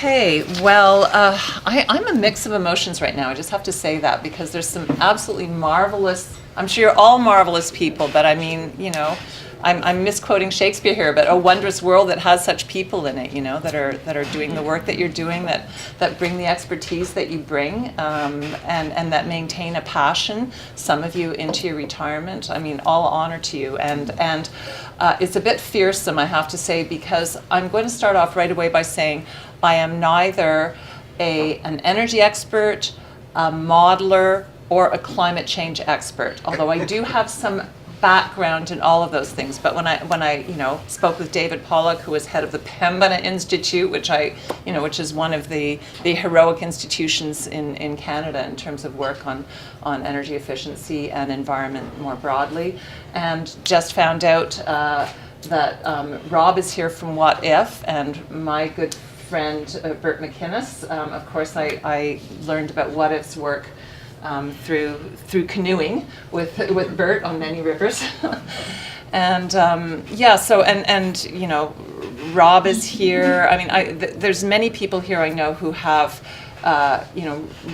Okay, well, I'm a mix of emotions right now. I just have to say that because there's some absolutely marvelous, I'm sure you're all marvelous people, but I mean, I'm misquoting Shakespeare here, but a wondrous world that has such people in it, that are doing the work that you're doing, that bring the expertise that you bring, and that maintain a passion, some of you into your retirement. I mean, all honor to you. And it's a bit fearsome, I have to say, because I'm going to start off right away by saying I am neither an energy expert, a modeler, or a climate change expert, although I do have some background in all of those things. But when I spoke with David Pollock, who was head of the Pembina Institute, which is one of the heroic institutions in Canada in terms of work on energy efficiency and environment more broadly, and just found out that Rob is here from What If, and my good friend Bert McInnes. Of course, I learned about What If's work through canoeing with Bert on many rivers. And Rob is here. I mean, there's many people here I know who have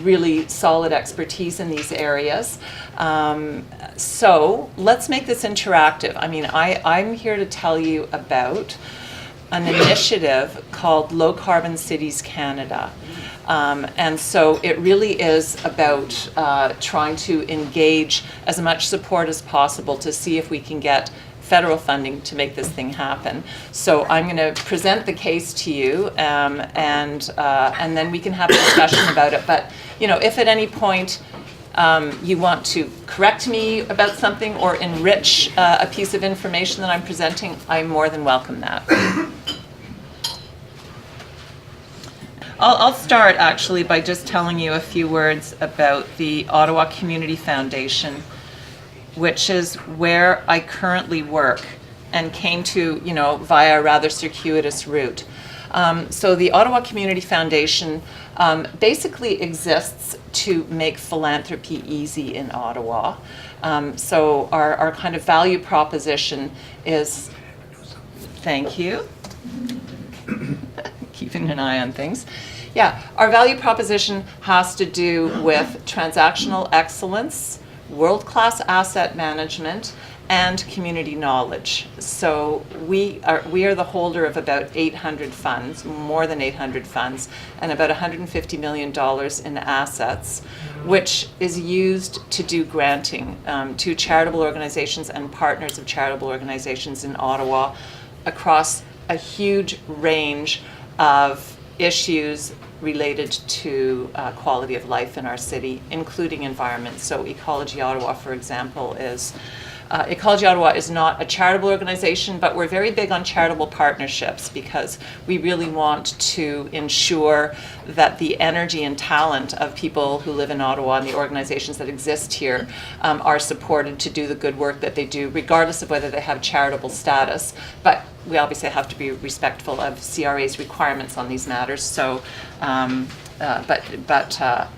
really solid expertise in these areas. So let's make this interactive. I mean, I'm here to tell you about an initiative called Low Carbon Cities Canada. And so it really is about trying to engage as much support as possible to see if we can get federal funding to make this thing happen. So I'm going to present the case to you, and then we can have a discussion about it. But if at any point you want to correct me about something or enrich a piece of information that I'm presenting, I more than welcome that. I'll start actually by just telling you a few words about the Ottawa Community Foundation, which is where I currently work and came to, via a rather circuitous route. So the Ottawa Community Foundation basically exists to make philanthropy easy in Ottawa. So our kind of value proposition is, thank you. Keeping an eye on things. Yeah, our value proposition has to do with transactional excellence, world-class asset management, and community knowledge. So we are the holder of about 800 funds, more than 800 funds, and about $150 million in assets, which is used to do granting to charitable organizations and partners of charitable organizations in Ottawa across a huge range of issues related to quality of life in our city, including environment. So Ecology Ottawa, for example, is not a charitable organization, but we're very big on charitable partnerships because we really want to ensure that the energy and talent of people who live in Ottawa and the organizations that exist here are supported to do the good work that they do, regardless of whether they have charitable status. But we obviously have to be respectful of CRA's requirements on these matters. So,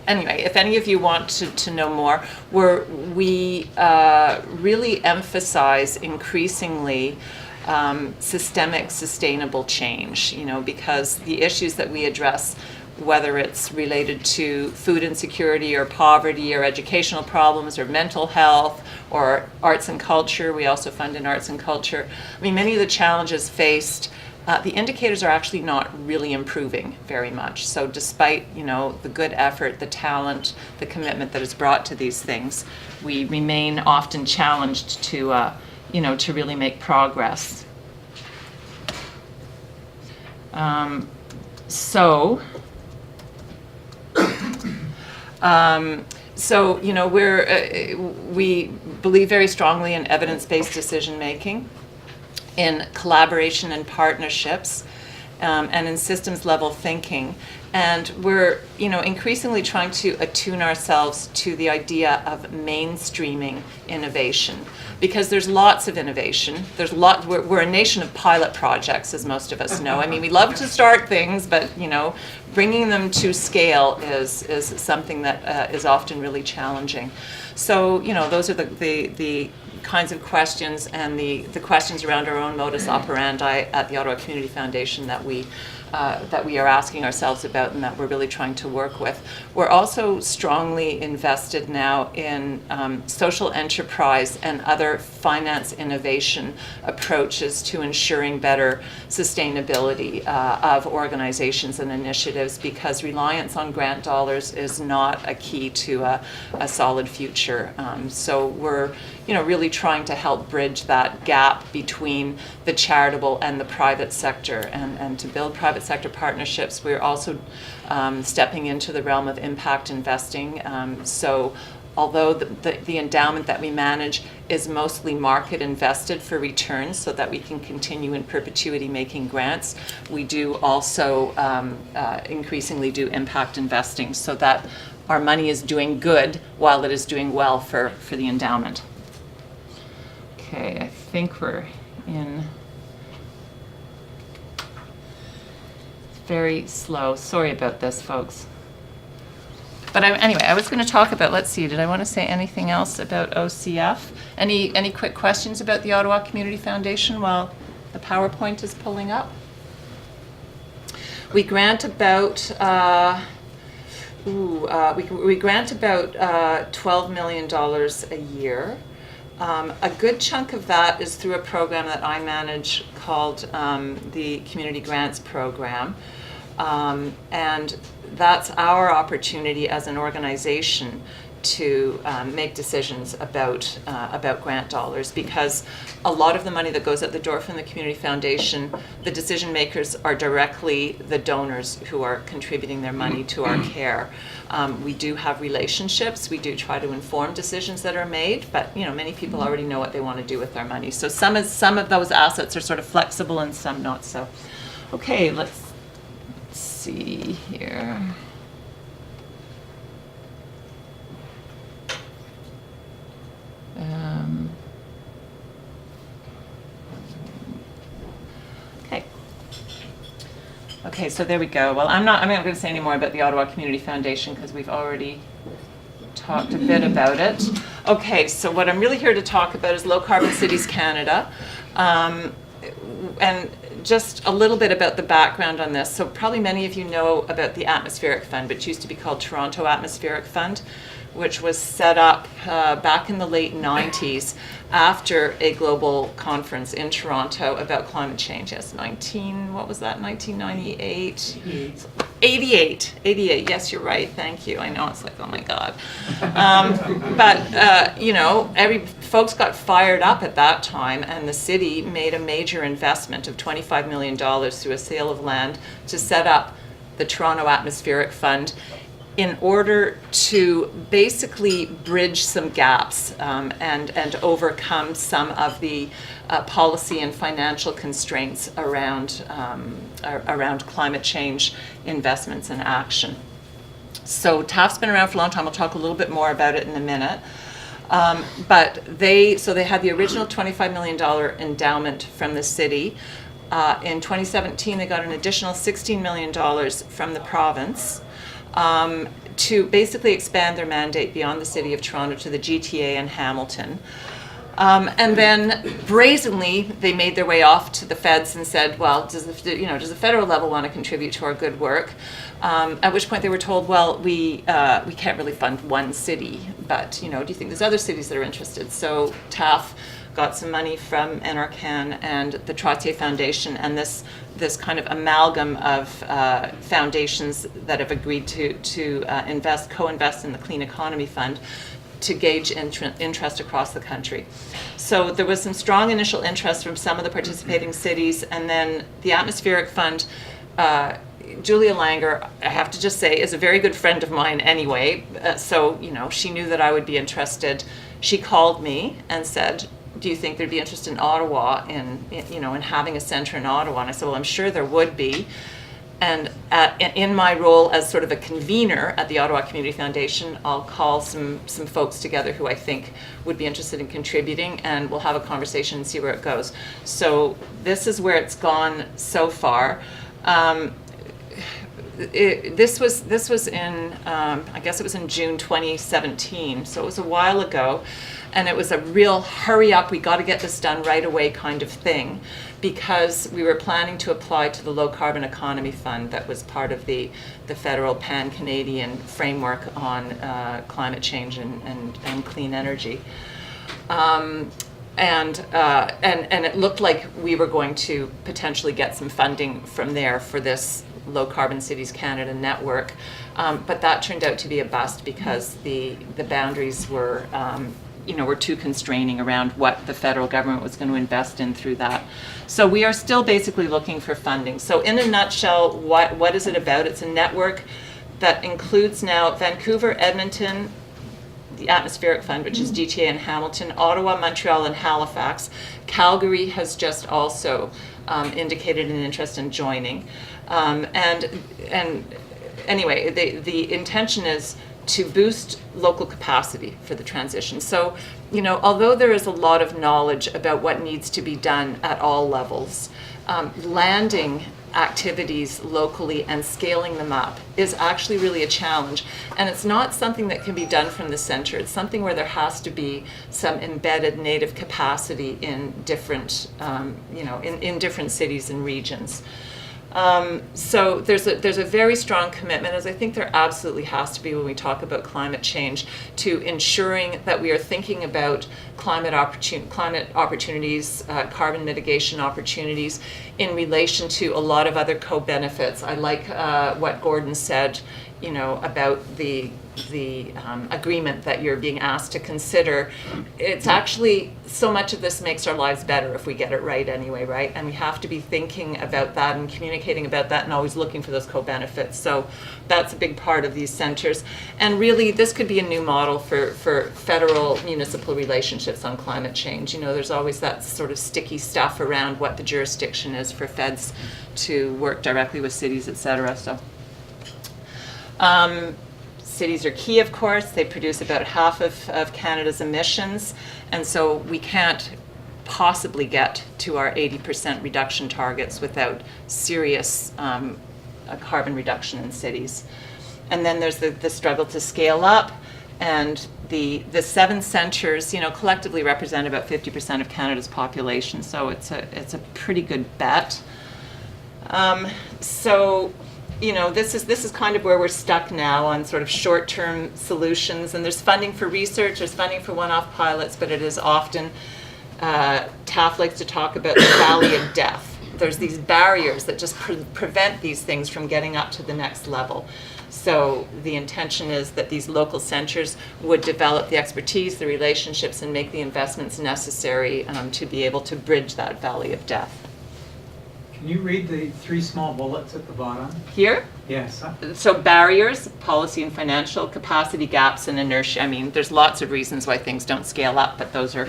anyway, if any of you want to know more, we really emphasize increasingly systemic, sustainable change. Because the issues that we address, whether it's related to food insecurity or poverty or educational problems or mental health or arts and culture. We also fund in arts and culture. I mean, many of the challenges faced, the indicators are actually not really improving very much. So despite, the good effort, the talent, the commitment that is brought to these things, we remain often challenged to really make progress. We believe very strongly in evidence-based decision-making, in collaboration and partnerships, and in systems-level thinking. And we're, increasingly trying to attune ourselves to the idea of mainstreaming innovation, because there's lots of innovation. We're a nation of pilot projects, as most of us know. I mean, we love to start things, but bringing them to scale is something that is often really challenging. So, those are the kinds of questions and the questions around our own modus operandi at the Ottawa Community Foundation that we that we are asking ourselves about and that we're really trying to work with. We're also strongly invested now in social enterprise and other finance innovation approaches to ensuring better sustainability of organizations and initiatives, because reliance on grant dollars is not a key to a solid future. So we're really trying to help bridge that gap between the charitable and the private sector, and to build private sector partnerships. We're also stepping into the realm of impact investing. So although the endowment that we manage is mostly market invested for returns so that we can continue in perpetuity making grants, we do also increasingly do impact investing so that our money is doing good while it is doing well for the endowment. Okay, I think we're in very slow. Sorry about this, folks. But anyway, I was going to talk about, let's see, did I want to say anything else about OCF? Any quick questions about the Ottawa Community Foundation while the PowerPoint is pulling up? We grant about we grant about $12 million a year. A good chunk of that is through a program that I manage called the Community Grants Program. And that's our opportunity as an organization to make decisions about grant dollars, because a lot of the money that goes out the door from the Community Foundation, the decision makers are directly the donors who are contributing their money to our care. We do have relationships. We do try to inform decisions that are made, but many people already know what they want to do with their money. So some of those assets are sort of flexible and some not so. Okay, let's see here. Okay, so there we go. Well, I'm not going to say any more about the Ottawa Community Foundation because we've already talked a bit about it. Okay, so what I'm really here to talk about is Low Carbon Cities Canada. And just a little bit about the background on this. So probably many of you know about the Atmospheric Fund, which used to be called Toronto Atmospheric Fund, which was set up back in the late 90s after a global conference in Toronto about climate change. Yes, 1998? 88, yes, you're right, thank you. I know, it's like, oh my God. Folks got fired up at that time, and the city made a major investment of $25 million through a sale of land to set up the Toronto Atmospheric Fund in order to basically bridge some gaps and overcome some of the policy and financial constraints around climate change investments and action. So TAF's been around for a long time. I'll talk a little bit more about it in a minute. But they had the original $25 million endowment from the city. In 2017, they got an additional $16 million from the province to basically expand their mandate beyond the city of Toronto to the GTA and Hamilton. And then brazenly, they made their way off to the feds and said, well, does the federal level want to contribute to our good work? At which point they were told, well, we can't really fund one city, but do you think there's other cities that are interested? So TAF got some money from NRCan and the Trottier Foundation, and this kind of amalgam of foundations that have agreed to co-invest in the Clean Economy Fund to gauge interest across the country. So there was some strong initial interest from some of the participating cities, and then the Atmospheric Fund, Julia Langer, I have to just say, is a very good friend of mine anyway, so she knew that I would be interested. She called me and said, do you think there'd be interest in Ottawa in having a center in Ottawa? And I said, well, I'm sure there would be. And in my role as sort of a convener at the Ottawa Community Foundation, I'll call some folks together who I think would be interested in contributing, and we'll have a conversation and see where it goes. So this is where it's gone so far. this was in, I guess it was in June 2017, so it was a while ago, and it was a real hurry up, we got to get this done right away kind of thing, because we were planning to apply to the Low Carbon Economy Fund that was part of the federal pan-Canadian framework on climate change and clean energy. And it looked like we were going to potentially get some funding from there for this Low Carbon Cities Canada network, but that turned out to be a bust because the boundaries were were too constraining around what the federal government was going to invest in through that. So we are still basically looking for funding. So in a nutshell, what is it about? It's a network that includes now Vancouver, Edmonton, the Atmospheric Fund, which is GTA and Hamilton, Ottawa, Montreal, and Halifax. Calgary has just also indicated an interest in joining. And anyway, the intention is to boost local capacity for the transition. So, although there is a lot of knowledge about what needs to be done at all levels, landing activities locally and scaling them up is actually really a challenge. And it's not something that can be done from the center. It's something where there has to be some embedded native capacity in different, in different cities and regions. So there's a very strong commitment, as I think there absolutely has to be when we talk about climate change, to ensuring that we are thinking about climate opportunities, carbon mitigation opportunities in relation to a lot of other co-benefits. I like what Gordon said, about the agreement that you're being asked to consider. It's actually, so much of this makes our lives better if we get it right anyway, right? And we have to be thinking about that and communicating about that and always looking for those co-benefits. So that's a big part of these centers. And really, this could be a new model for federal municipal relationships on climate change. There's always that sort of sticky stuff around what the jurisdiction is for feds to work directly with cities, et cetera. So. Cities are key, of course. They produce about half of Canada's emissions, and so we can't possibly get to our 80% reduction targets without serious carbon reduction in cities. And then there's the struggle to scale up, and the 7 centers, collectively represent about 50% of Canada's population, so it's a pretty good bet. This is kind of where we're stuck now on sort of short-term solutions, and there's funding for research, there's funding for one-off pilots, but it is often, TAF likes to talk about the valley of death. There's these barriers that just prevent these things from getting up to the next level. So the intention is that these local centers would develop the expertise, the relationships, and make the investments necessary to be able to bridge that valley of death. Can you read the 3 small bullets at the bottom? Here? Yes. So barriers, policy and financial, capacity gaps, and inertia. I mean, there's lots of reasons why things don't scale up, but those are,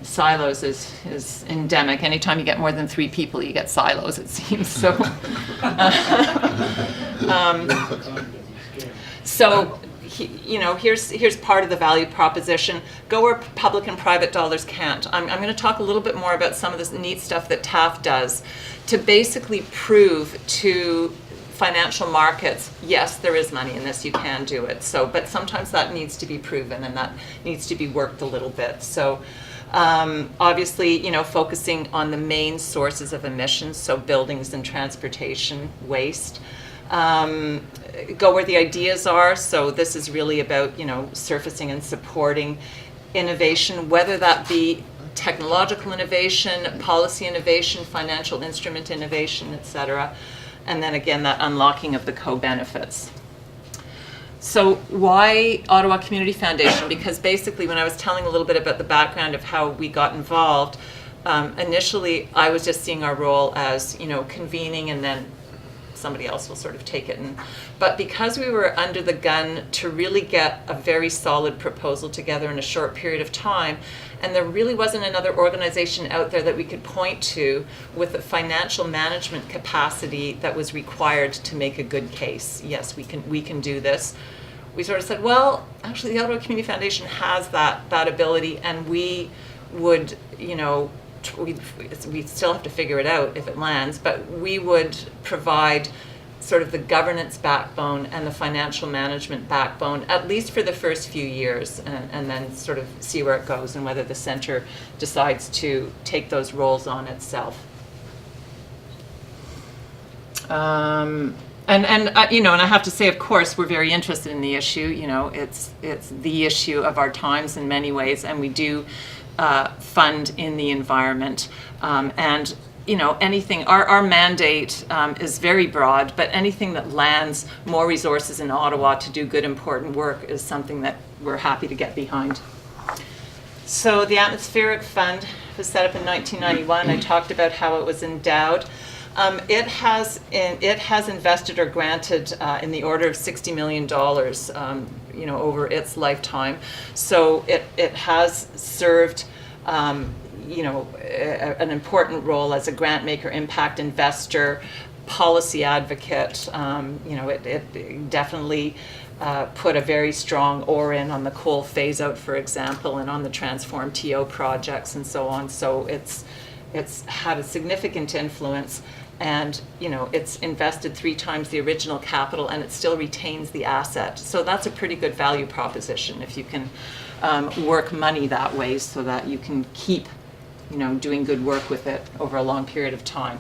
silos is endemic. Anytime you get more than 3 people, you get silos, it seems. So, here's part of the value proposition. Go where public and private dollars can't. I'm going to talk a little bit more about some of this neat stuff that TAF does to basically prove to financial markets, yes, there is money in this, you can do it. So, but sometimes that needs to be proven and that needs to be worked a little bit. So, obviously, focusing on the main sources of emissions, so buildings and transportation waste. Go where the ideas are. So this is really about, surfacing and supporting innovation, whether that be technological innovation, policy innovation, financial instrument innovation, et cetera. And then again, that unlocking of the co-benefits. So why Ottawa Community Foundation? Because basically when I was telling a little bit about the background of how we got involved, initially I was just seeing our role as, convening, and then somebody else will sort of take it. But because we were under the gun to really get a very solid proposal together in a short period of time, and there really wasn't another organization out there that we could point to with the financial management capacity that was required to make a good case. Yes, we can do this. We sort of said, well, actually the Ottawa Community Foundation has that ability, and we would, we still have to figure it out if it lands, but we would provide sort of the governance backbone and the financial management backbone, at least for the first few years, and then sort of see where it goes and whether the centre decides to take those roles on itself. And I have to say, of course, we're very interested in the issue. You know, it's the issue of our times in many ways, and we do fund in the environment. And you know, anything, our mandate is very broad, but anything that lands more resources in Ottawa to do good, important work is something that we're happy to get behind. So the Atmospheric Fund was set up in 1991. I talked about how it was endowed. It has invested or granted in the order of $60 million, you know, over its lifetime. So it has served, you know, an important role as a grant maker, impact investor, policy advocate. You know, it definitely put a very strong oar in on the coal phase out, for example, and on the Transform TO projects and so on. So it's had a significant influence. And you know, it's invested 3 times the original capital, and it still retains the asset. So that's a pretty good value proposition if you can work money that way, so that you can keep, you know, doing good work with it over a long period of time.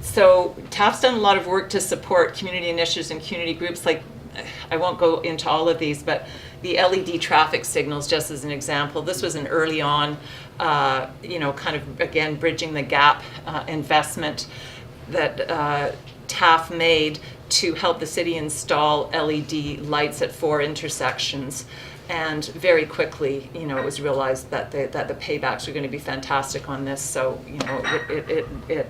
So TAF's done a lot of work to support community initiatives and community groups. Like, I won't go into all of these, but the LED traffic signals, just as an example, this was an early on, you know, kind of, again, bridging the gap investment that TAF made to help the city install LED lights at 4 intersections. And very quickly, you know, it was realized that the paybacks were going to be fantastic on this. So, you know, it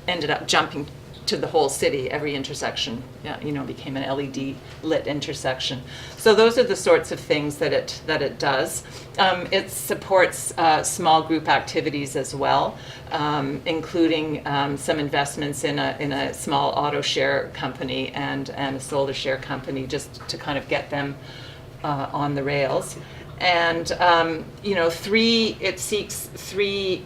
ended up jumping to the whole city. Every intersection, you know, became an LED lit intersection. So those are the sorts of things that it does. It supports small group activities as well, including some investments in a small auto share company and a solar share company, just to kind of get them on the rails. And you know, it seeks 3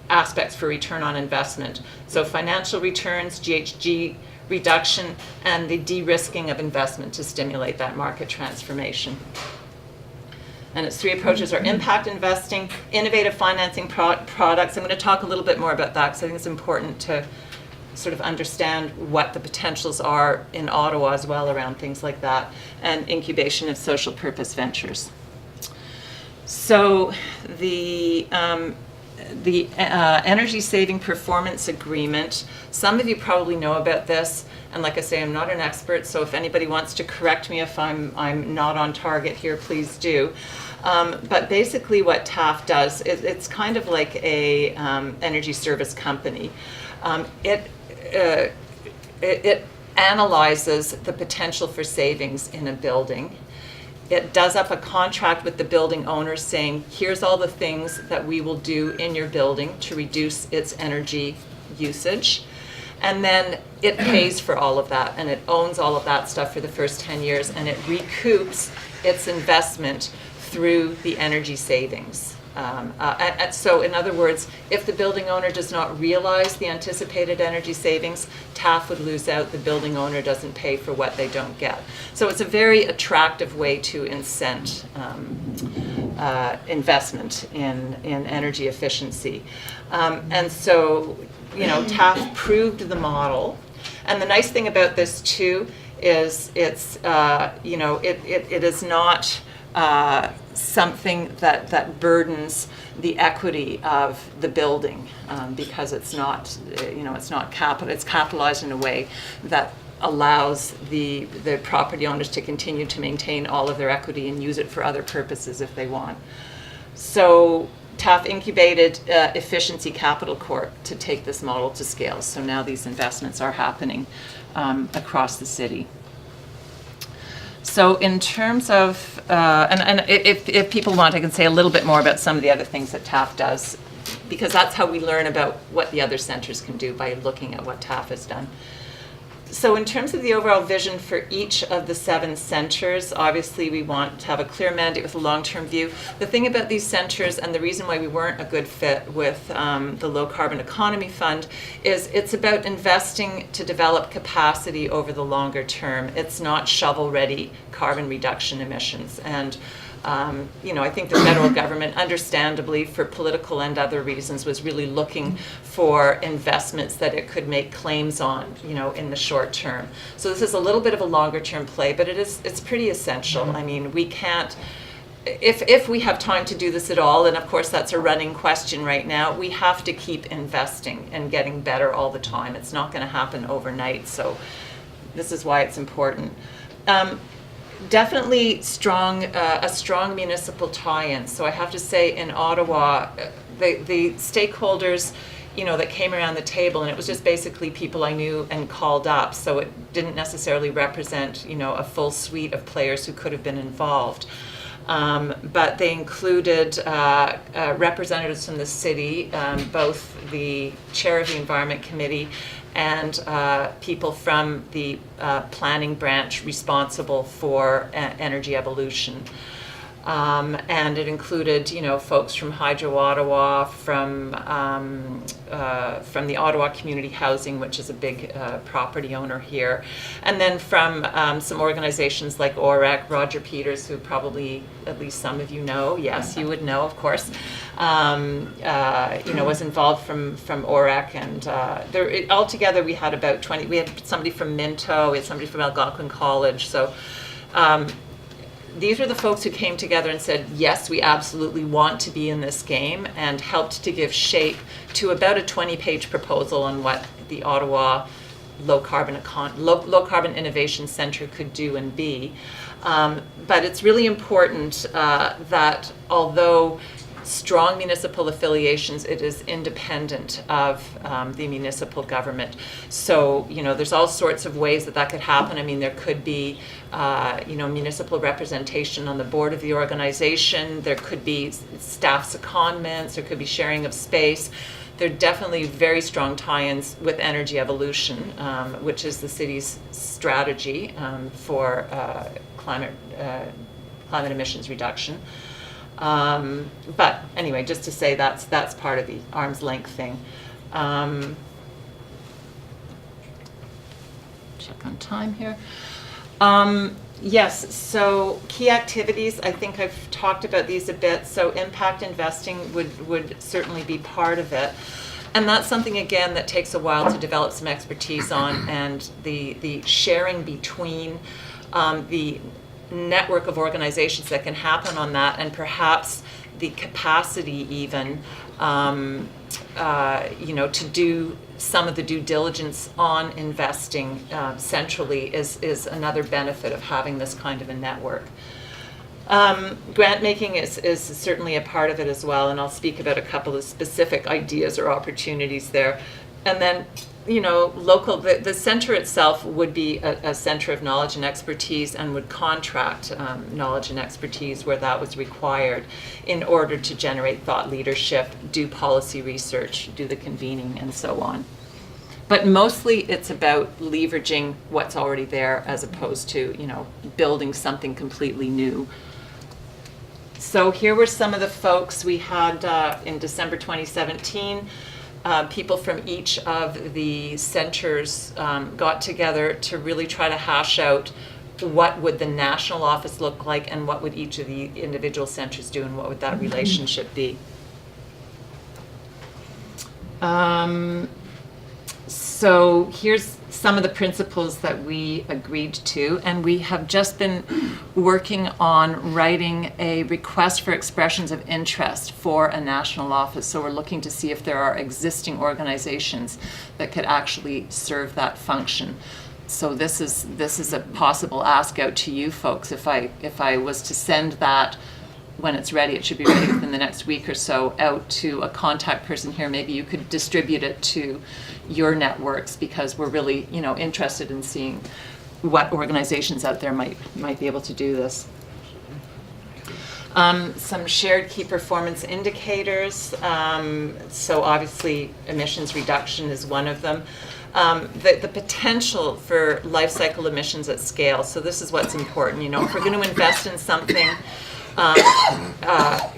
aspects for return on investment. So financial returns, GHG reduction, and the de-risking of investment to stimulate that market transformation. And its 3 approaches are impact investing, innovative financing products. I'm going to talk a little bit more about that, because I think it's important to sort of understand what the potentials are in Ottawa as well around things like that, and incubation of social purpose ventures. So the energy saving performance agreement, some of you probably know about this, and like I say, I'm not an expert, so if anybody wants to correct me if I'm not on target here, please do. But basically what TAF does is it's kind of like a energy service company. It analyzes the potential for savings in a building. It does up a contract with the building owner saying, here's all the things that we will do in your building to reduce its energy usage. And then it pays for all of that, and it owns all of that stuff for the first 10 years, and it recoups its investment through the energy savings. So in other words, if the building owner does not realize the anticipated energy savings, TAF would lose out. The building owner doesn't pay for what they don't get. So it's a very attractive way to incent investment in energy efficiency. And so, you know, TAF proved the model. And the nice thing about this too is it's, you know, it is not something that burdens the equity of the building, because it's not, you know, it's capitalized in a way that allows the property owners to continue to maintain all of their equity and use it for other purposes if they want. So TAF incubated Efficiency Capital Corp to take this model to scale. So now these investments are happening across the city. So in terms of, and if people want, I can say a little bit more about some of the other things that TAF does, because that's how we learn about what the other centres can do, by looking at what TAF has done. So in terms of the overall vision for each of the 7 centers, obviously we want to have a clear mandate with a long-term view. The thing about these centers, and the reason why we weren't a good fit with the Low Carbon Economy Fund, is it's about investing to develop capacity over the longer term. It's not shovel-ready carbon reduction emissions. And I think the federal government, understandably, for political and other reasons, was really looking for investments that it could make claims on, in the short term. So this is a little bit of a longer term play, but it's pretty essential. I mean, we can't, if we have time to do this at all, and of course that's a running question right now, we have to keep investing and getting better all the time. It's not going to happen overnight, so this is why it's important. Definitely a strong municipal tie-in. So I have to say, in Ottawa, the stakeholders, that came around the table, and it was just basically people I knew and called up. So it didn't necessarily represent, a full suite of players who could have been involved. But they included representatives from the city, both the chair of the Environment Committee and people from the planning branch responsible for energy evolution. And it included, folks from Hydro Ottawa, from the Ottawa Community Housing, which is a big property owner here, and then from some organizations like OREC, Roger Peters, who probably at least some of you know. Yes, you would know, of course. Was involved from OREC, and altogether we had about 20. We had somebody from Minto, we had somebody from Algonquin College. So. These are the folks who came together and said, yes, we absolutely want to be in this game, and helped to give shape to about a 20-page proposal on what the Ottawa Low Carbon Innovation Centre could do and be. But it's really important that although strong municipal affiliations, it is independent of the municipal government. So, there's all sorts of ways that could happen. I mean, there could be, municipal representation on the board of the organization. There could be staff secondments. There could be sharing of space. There are definitely very strong tie-ins with energy evolution, which is the city's strategy for climate emissions reduction. But anyway, just to say that's part of the arm's length thing. Check on time here. Yes, so key activities, I think I've talked about these a bit. So impact investing would certainly be part of it. And that's something, again, that takes a while to develop some expertise on, and the sharing between the network of organizations that can happen on that, and perhaps the capacity even, to do some of the due diligence on investing centrally is another benefit of having this kind of a network. Grant making is certainly a part of it as well, and I'll speak about a couple of specific ideas or opportunities there. And then, local, the center itself would be a center of knowledge and expertise, and would contract knowledge and expertise where that was required in order to generate thought leadership, do policy research, do the convening, and so on. But mostly it's about leveraging what's already there, as opposed to, building something completely new. So here were some of the folks we had in December 2017. People from each of the centers got together to really try to hash out what would the national office look like, and what would each of the individual centers do, and what would that relationship be. So here's some of the principles that we agreed to, and we have just been working on writing a request for expressions of interest for a national office. So we're looking to see if there are existing organizations that could actually serve that function. So this is a possible ask out to you folks. If I was to send that when it's ready, it should be ready within the next week or so, out to a contact person here. Maybe you could distribute it to your networks, because we're really, interested in seeing what organizations out there might be able to do this. Some shared key performance indicators. So obviously emissions reduction is one of them. the potential for life cycle emissions at scale. So this is what's important. You know, if we're going to invest in something,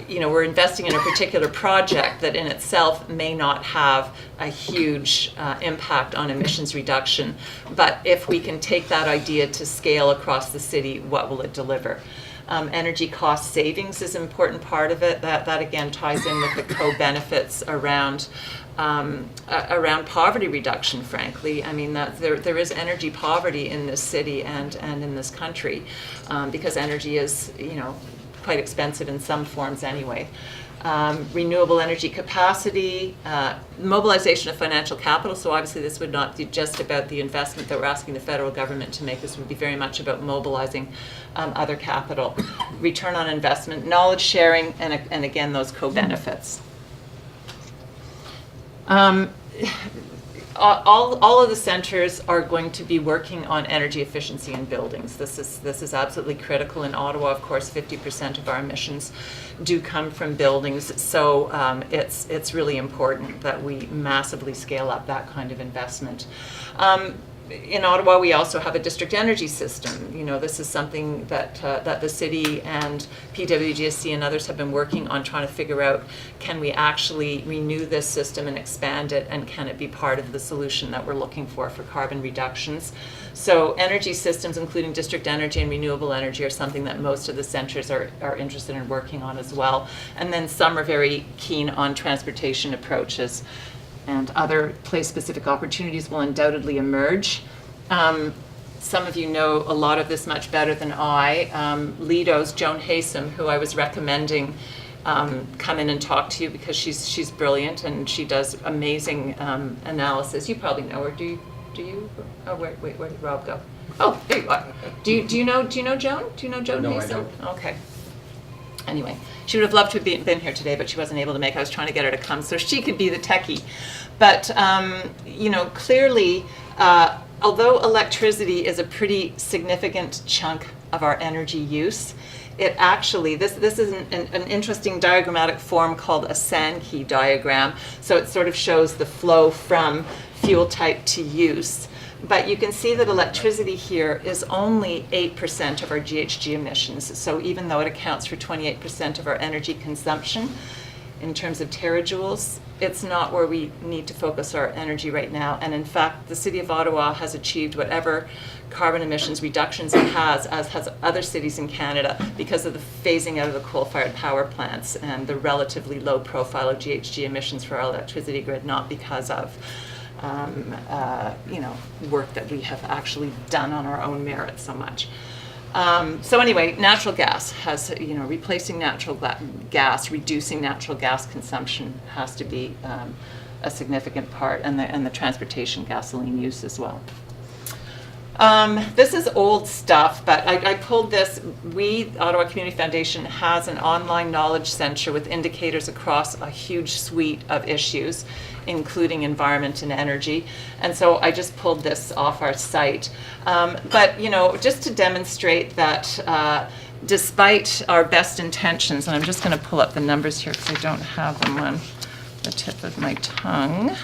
you know, we're investing in a particular project that in itself may not have a huge impact on emissions reduction. But if we can take that idea to scale across the city, what will it deliver? Energy cost savings is an important part of it. That again ties in with the co-benefits around poverty reduction, frankly. I mean, that there is energy poverty in this city and in this country because energy is, you know, quite expensive in some forms anyway. Renewable energy capacity, mobilization of financial capital. So obviously this would not be just about the investment that we're asking the federal government to make. This would be very much about mobilizing other capital. Return on investment, knowledge sharing, and again, those co-benefits. All of the centers are going to be working on energy efficiency in buildings. This is absolutely critical. In Ottawa, of course, 50% of our emissions do come from buildings. So it's really important that we massively scale up that kind of investment. In Ottawa, we also have a district energy system. You know, this is something that the city and PWGSC and others have been working on, trying to figure out, can we actually renew this system and expand it, and can it be part of the solution that we're looking for carbon reductions? So energy systems, including district energy and renewable energy, are something that most of the centers are interested in working on as well. And then some are very keen on transportation approaches, and other place-specific opportunities will undoubtedly emerge. Some of you know a lot of this much better than I. Lido's Joan Haysom, who I was recommending come in and talk to you because she's brilliant and she does amazing analysis. You probably know her, do you? Oh, wait, where did Rob go? Oh, there you are. Do you know Joan? Do you know Joan Haysom? No, I don't. Okay. Anyway, she would have loved to have been here today, but she wasn't able to make it. I was trying to get her to come so she could be the techie. But, you know, clearly, although electricity is a pretty significant chunk of our energy use, it actually, this is an interesting diagrammatic form called a Sankey diagram. So it sort of shows the flow from fuel type to use. But you can see that electricity here is only 8% of our GHG emissions. So even though it accounts for 28% of our energy consumption in terms of terajoules, it's not where we need to focus our energy right now. And in fact, the City of Ottawa has achieved whatever carbon emissions reductions it has, as has other cities in Canada, because of the phasing out of the coal-fired power plants and the relatively low profile of GHG emissions for our electricity grid, not because of you know, work that we have actually done on our own merit so much. So anyway, natural gas has, you know, replacing natural gas, reducing natural gas consumption has to be a significant part, and the transportation gasoline use as well. This is old stuff, but I pulled this. Ottawa Community Foundation has an online knowledge center with indicators across a huge suite of issues, including environment and energy. And so I just pulled this off our site. But, you know, just to demonstrate that despite our best intentions, and I'm just going to pull up the numbers here because I don't have them on the tip of my tongue.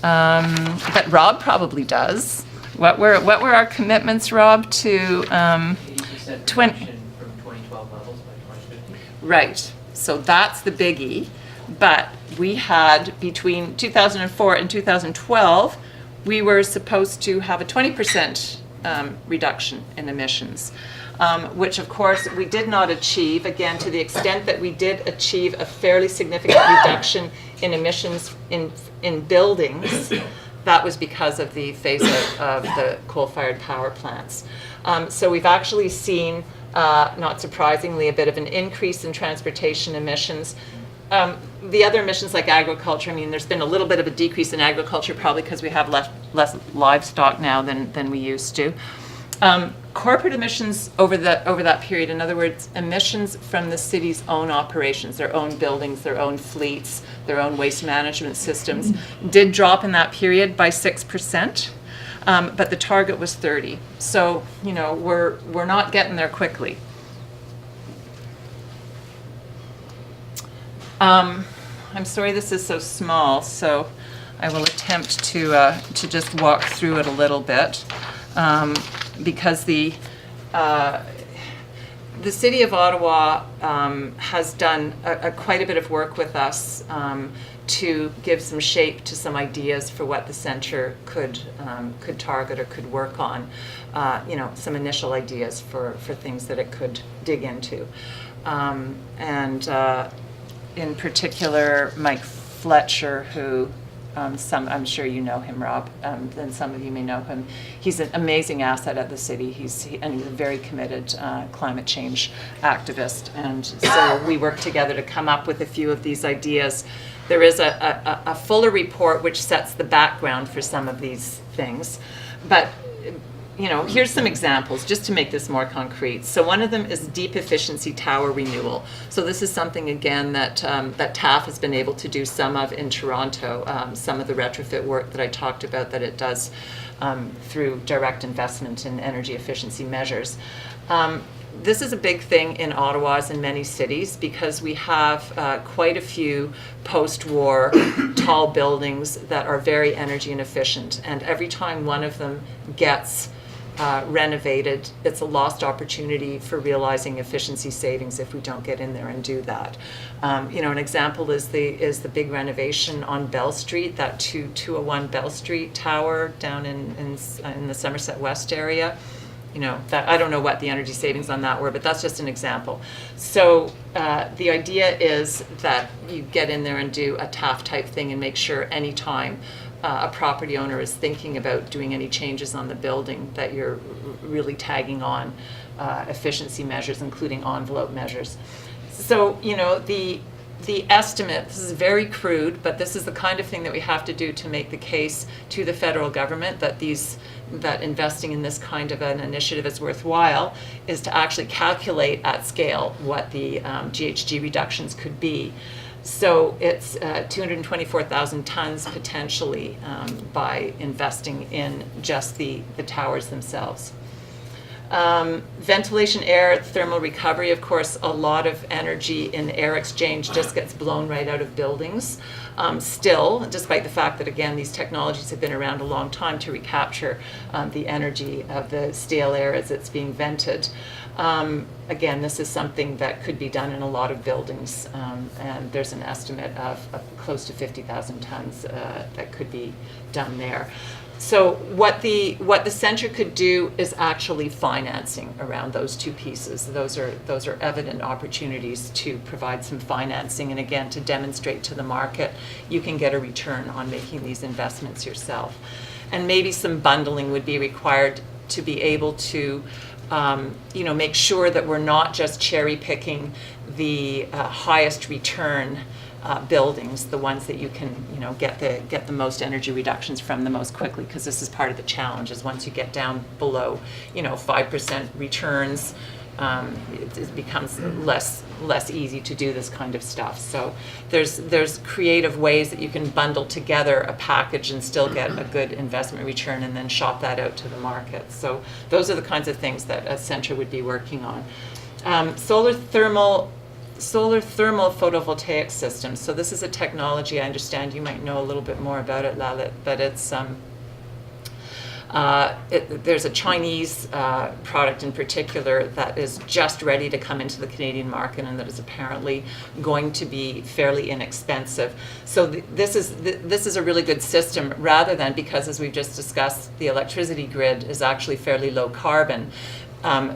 But Rob probably does. What were our commitments, Rob, to 80% 20? reduction from 2012 levels by 2050. Right. So that's the biggie. But we had, between 2004 and 2012, we were supposed to have a 20% reduction in emissions, which of course we did not achieve. Again, to the extent that we did achieve a fairly significant reduction in emissions in buildings, that was because of the phase out of the coal-fired power plants. So we've actually seen, not surprisingly, a bit of an increase in transportation emissions. The other emissions like agriculture, I mean, there's been a little bit of a decrease in agriculture, probably because we have less livestock now than we used to. Corporate emissions over that period, in other words, emissions from the city's own operations, their own buildings, their own fleets, their own waste management systems, did drop in that period by 6%, but the target was 30. So, you know, we're not getting there quickly. I'm sorry this is so small, so I will attempt to just walk through it a little bit, because the City of Ottawa has done quite a bit of work with us to give some shape to some ideas for what the centre could target or could work on. Some initial ideas for things that it could dig into. And in particular, Mike Fletcher, who I'm sure you know him, Rob, and some of you may know him. He's an amazing asset at the city. He's a very committed climate change activist, and so we work together to come up with a few of these ideas. There is a fuller report which sets the background for some of these things, but here's some examples just to make this more concrete. So one of them is deep efficiency tower renewal. So this is something, again, that TAF has been able to do some of in Toronto, some of the retrofit work that I talked about that it does through direct investment in energy efficiency measures. This is a big thing in Ottawa, as in many cities, because we have quite a few post-war tall buildings that are very energy inefficient. And every time one of them gets renovated, it's a lost opportunity for realizing efficiency savings if we don't get in there and do that. An example is the big renovation on Bell Street, that 201 Bell Street tower down in the Somerset West area. That I don't know what the energy savings on that were, but that's just an example. So the idea is that you get in there and do a TAF type thing and make sure anytime a property owner is thinking about doing any changes on the building that you're really tagging on efficiency measures, including envelope measures. So, the estimate, this is very crude, but this is the kind of thing that we have to do to make the case to the federal government that investing in this kind of an initiative is worthwhile, is to actually calculate at scale what the GHG reductions could be. So it's 224,000 tons potentially by investing in just the towers themselves. Ventilation, air, thermal recovery, of course, a lot of energy in air exchange just gets blown right out of buildings. Still, despite the fact that, again, these technologies have been around a long time to recapture the energy of the stale air as it's being vented. Again, this is something that could be done in a lot of buildings, and there's an estimate of close to 50,000 tons that could be done there. So what the centre could do is actually financing around those two pieces. Those are evident opportunities to provide some financing, and again, to demonstrate to the market you can get a return on making these investments yourself. And maybe some bundling would be required to be able to make sure that we're not just cherry picking the highest return buildings, the ones that you can get the most energy reductions from the most quickly, because this is part of the challenge, is once you get down below 5% returns, it becomes less easy to do this kind of stuff. So there's creative ways that you can bundle together a package and still get a good investment return, and then shop that out to the market. So those are the kinds of things that a centre would be working on. Solar thermal photovoltaic systems. So this is a technology, I understand you might know a little bit more about it, Lalit, but it's there's a Chinese product in particular that is just ready to come into the Canadian market, and that is apparently going to be fairly inexpensive. So this is a really good system, rather than, because as we've just discussed, the electricity grid is actually fairly low carbon.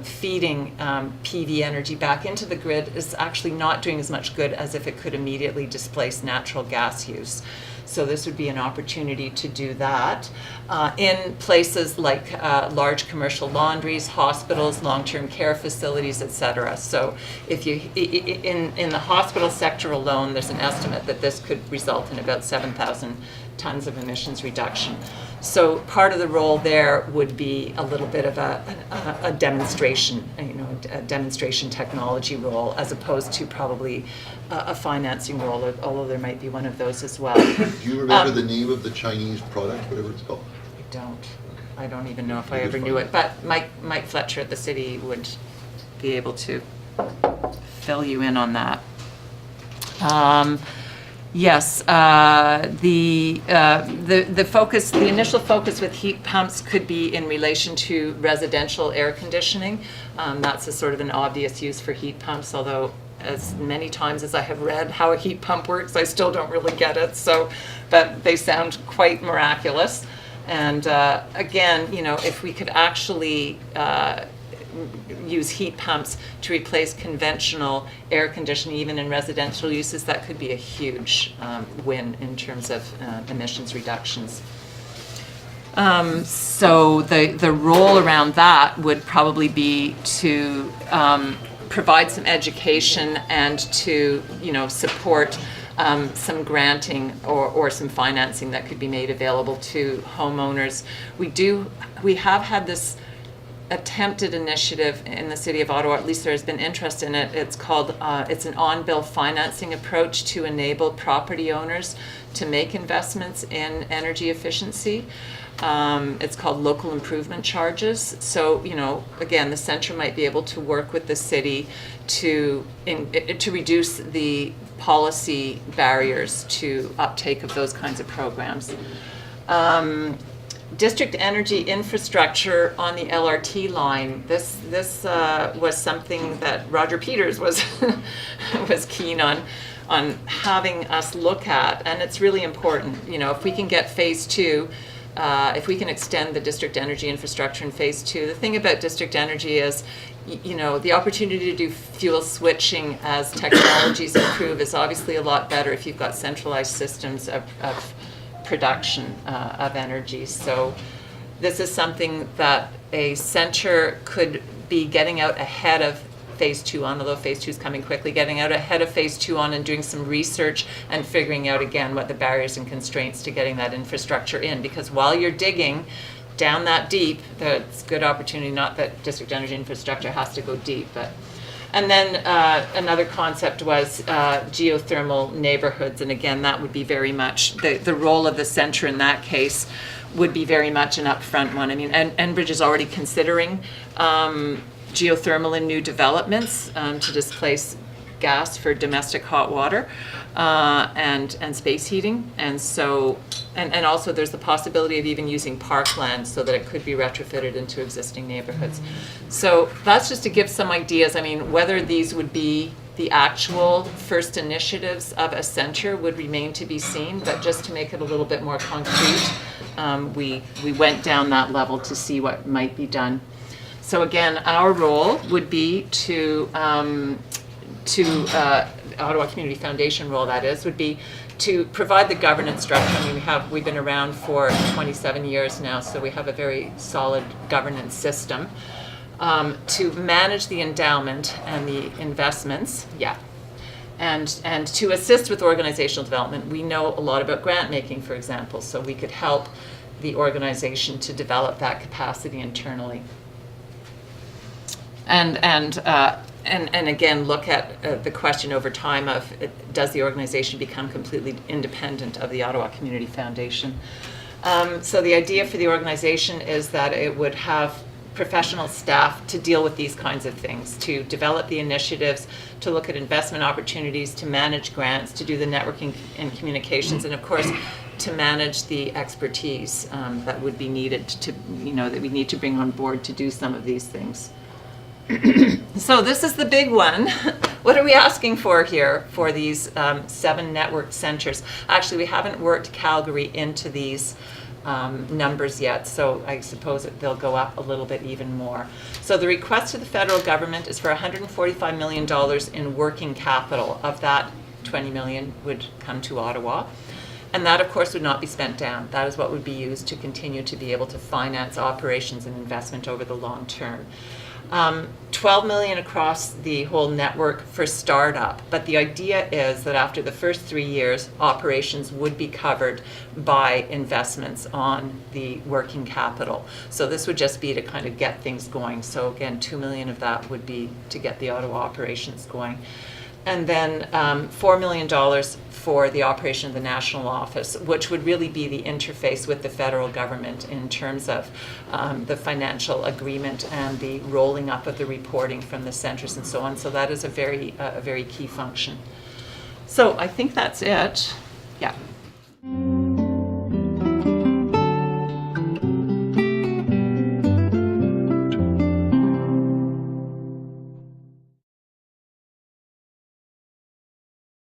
Feeding PV energy back into the grid is actually not doing as much good as if it could immediately displace natural gas use. So this would be an opportunity to do that in places like large commercial laundries, hospitals, long-term care facilities, etc. So if you in the hospital sector alone, there's an estimate that this could result in about 7,000 tons of emissions reduction. So part of the role there would be a little bit of a demonstration, a demonstration technology role, as opposed to probably a financing role, although there might be one of those as well. Do you remember the name of the Chinese product, whatever it's called? I don't. I don't even know if I ever knew it. But Mike Fletcher at the city would be able to fill you in on that. Yes, the initial focus with heat pumps could be in relation to residential air conditioning. That's a sort of an obvious use for heat pumps, although as many times as I have read how a heat pump works, I still don't really get it. So, but they sound quite miraculous. And again, you know, if we could actually use heat pumps to replace conventional air conditioning, even in residential uses, that could be a huge win in terms of emissions reductions. So the role around that would probably be to provide some education and to, you know, support some granting or some financing that could be made available to homeowners. We have had this attempted initiative in the city of Ottawa, at least there has been interest in it. It's called, it's an on-bill financing approach to enable property owners to make investments in energy efficiency. It's called local improvement charges. So, you know, again, the centre might be able to work with the city to reduce the policy barriers to uptake of those kinds of programs. District energy infrastructure on the LRT line. This was something that Roger Peters was was keen on having us look at, and it's really important. You know, if we can get phase 2, if we can extend the district energy infrastructure in phase 2, the thing about district energy is, you know, the opportunity to do fuel switching as technologies improve is obviously a lot better if you've got centralized systems of production of energy. So this is something that a centre could be getting out ahead of phase 2 on, although phase 2 is coming quickly, getting out ahead of phase 2 on and doing some research and figuring out again what the barriers and constraints to getting that infrastructure in. Because while you're digging down that deep, it's a good opportunity, not that district energy infrastructure has to go deep, but. And then another concept was geothermal neighborhoods, and again, that would be very much, the role of the centre in that case would be very much an upfront one. I mean, Enbridge is already considering geothermal in new developments to displace gas for domestic hot water and space heating. And so, and also there's the possibility of even using parkland so that it could be retrofitted into existing neighborhoods. So that's just to give some ideas. I mean, whether these would be the actual first initiatives of a centre would remain to be seen, but just to make it a little bit more concrete, we went down that level to see what might be done. So again, our role would be to Ottawa Community Foundation role, that is, would be to provide the governance structure. I mean, we've been around for 27 years now, so we have a very solid governance system to manage the endowment and the investments, and to assist with organizational development. We know a lot about grant making, for example, so we could help the organization to develop that capacity internally. And again, look at the question over time of, does the organization become completely independent of the Ottawa Community Foundation? So the idea for the organization is that it would have professional staff to deal with these kinds of things, to develop the initiatives, to look at investment opportunities, to manage grants, to do the networking and communications, and of course, to manage the expertise that would be needed to, you know, that we need to bring on board to do some of these things. So this is the big one. What are we asking for here for these 7 network centres? Actually, we haven't worked Calgary into these numbers yet, so I suppose they'll go up a little bit even more. So the request to the federal government is for $145 million in working capital. Of that, $20 million would come to Ottawa. And that, of course, would not be spent down. That is what would be used to continue to be able to finance operations and investment over the long term. $12 million across the whole network for startup, but the idea is that after the first 3 years, operations would be covered by investments on the working capital. So this would just be to kind of get things going. So again, $2 million of that would be to get the Ottawa operations going. And then $4 million for the operation of the national office, which would really be the interface with the federal government in terms of the financial agreement and the rolling up of the reporting from the centres and so on. So that is a very key function. So I think that's it. Yeah.